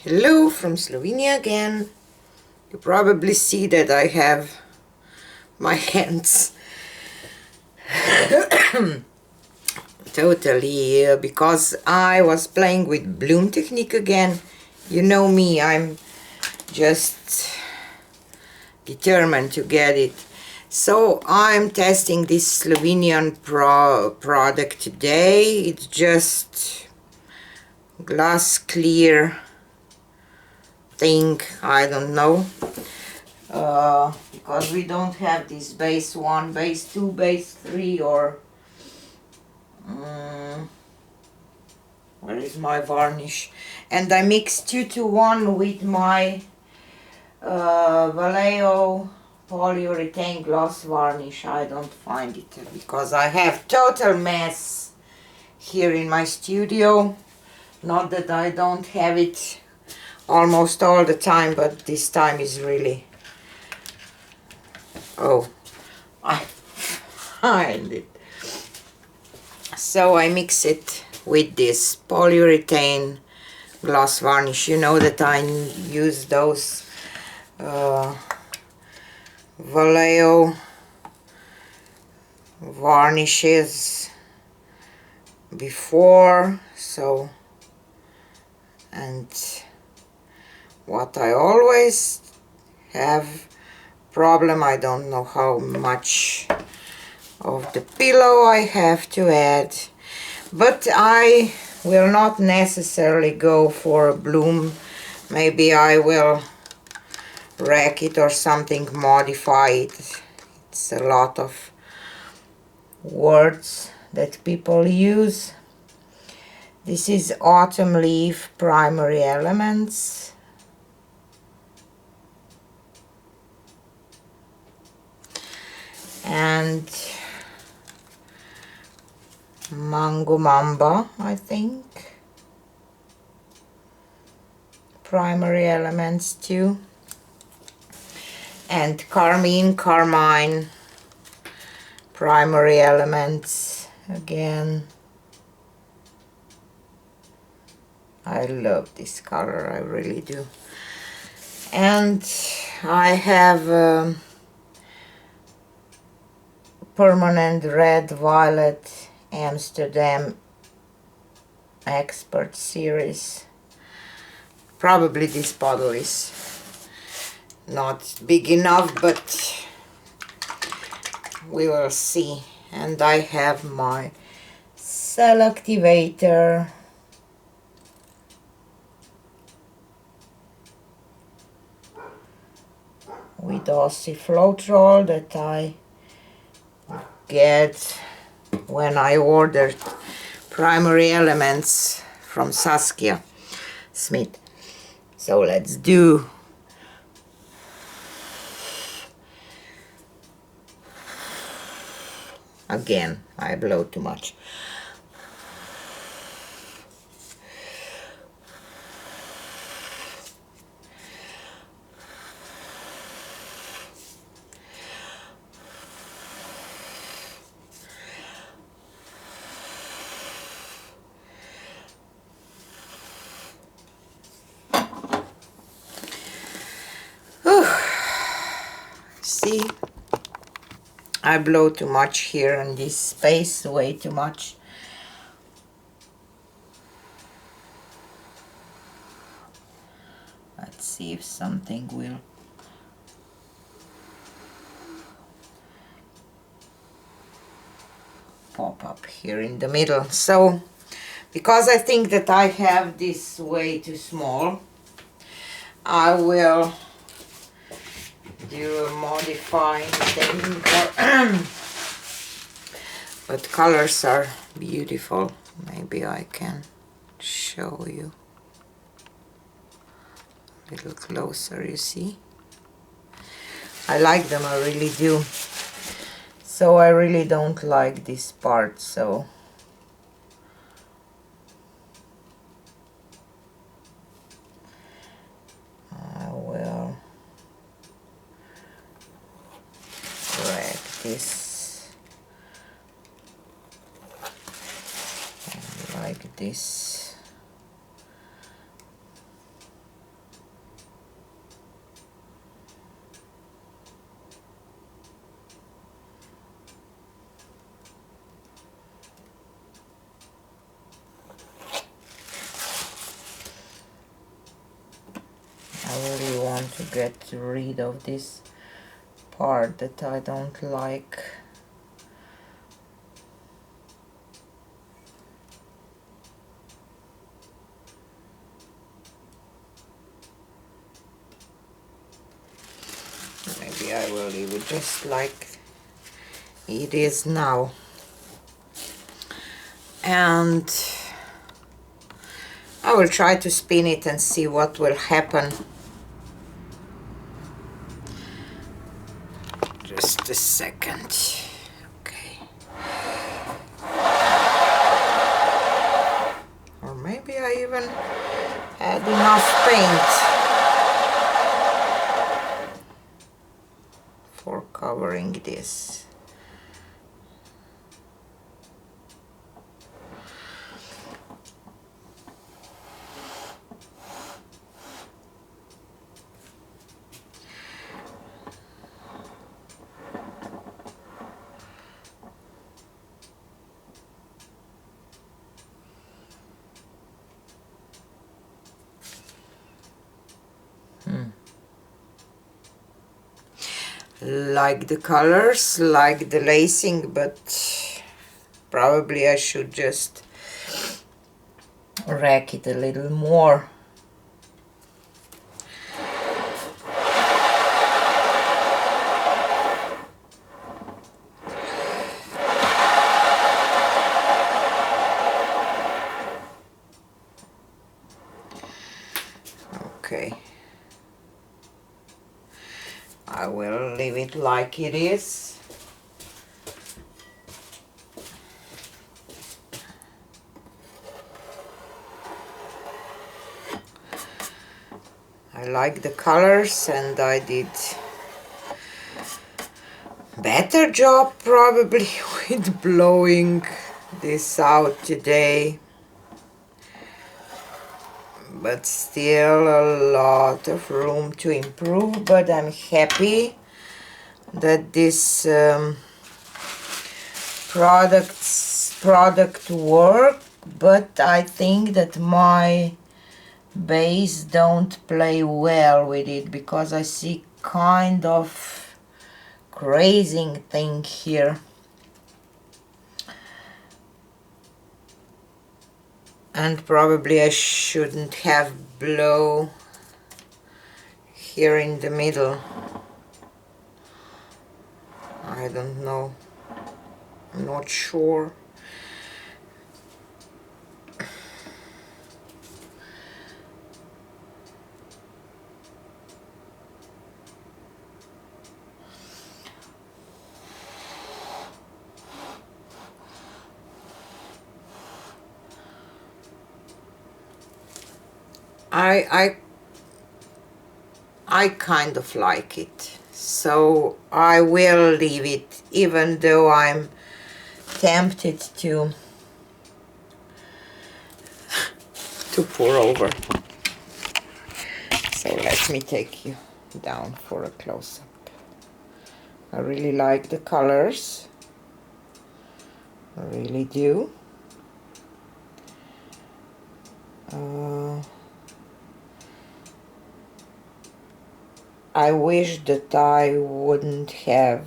Hello from Slovenia again. You probably see that I have my hands totally because I was playing with bloom technique again. You know me, I'm just determined to get it. So I'm testing this Slovenian product today. It's just glass clear thing, I don't know, because we don't have this base 1, base 2, base 3, or where is my varnish? And I mix 2 to 1 with my Vallejo polyurethane gloss varnish. I don't find it because I have total mess here in my studio. Not that I don't have it almost all the time, but this time is really, oh, I find it. So I mix it with this polyurethane gloss varnish. You know that I use those Vallejo varnishes before, so, and what I always have problem, I don't know how much of the pillow I have to add, but I will not necessarily go for a bloom. Maybe I will rack it or something, modify it. It's a lot of words that people use. This is autumn leaf primary elements. And mango mamba, I think, primary elements too, and Carmen, primary elements again. I love this color, I really do. And I have permanent red violet Amsterdam expert series. Probably this bottle is not big enough, but we will see. And I have my cell activator with Aussie floetrol that I get when I ordered primary elements from Saskia Smith. So let's do again. I blow too much. See, I blow too much here in this space, way too much. Let's see if something will pop up here in the middle. So, because I think that I have this way too small, I will do a modifying thing. But colors are beautiful. Maybe I can show you a little closer, you see. I like them, I really do. So I really don't like this part, so I will drag this and like this. I really want to get rid of this part that I don't like. Maybe I will leave it just like it is now. And I will try to spin it and see what will happen. Just a second. Okay. Or maybe I even had enough paint for covering this. Like the colors, like the lacing, but probably I should just rack it a little more. Okay. I will leave it like it is. I like the colors and I did better job probably with blowing this out today. But still a lot of room to improve, but I'm happy that this product work, but I think that my base don't play well with it because I see kind of crazy thing here. And probably I shouldn't have blow here in the middle. I don't know. I'm not sure. I kind of like it, so I will leave it, even though I'm tempted to pour over. So let me take you down for a close-up. I really like the colors, I really do. I wish that I wouldn't have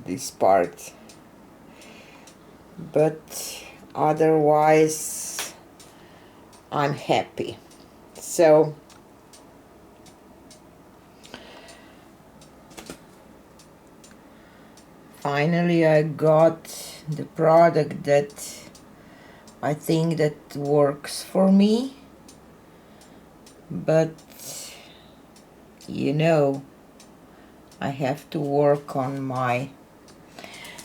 this part, but otherwise I'm happy. So finally I got the product that I think that works for me. But you know, I have to work on my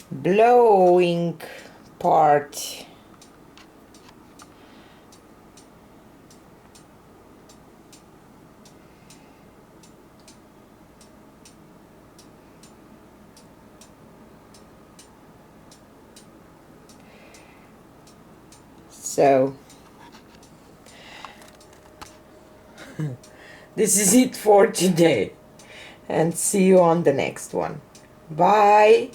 blowing part. So this is it for today, and see you on the next one. Bye.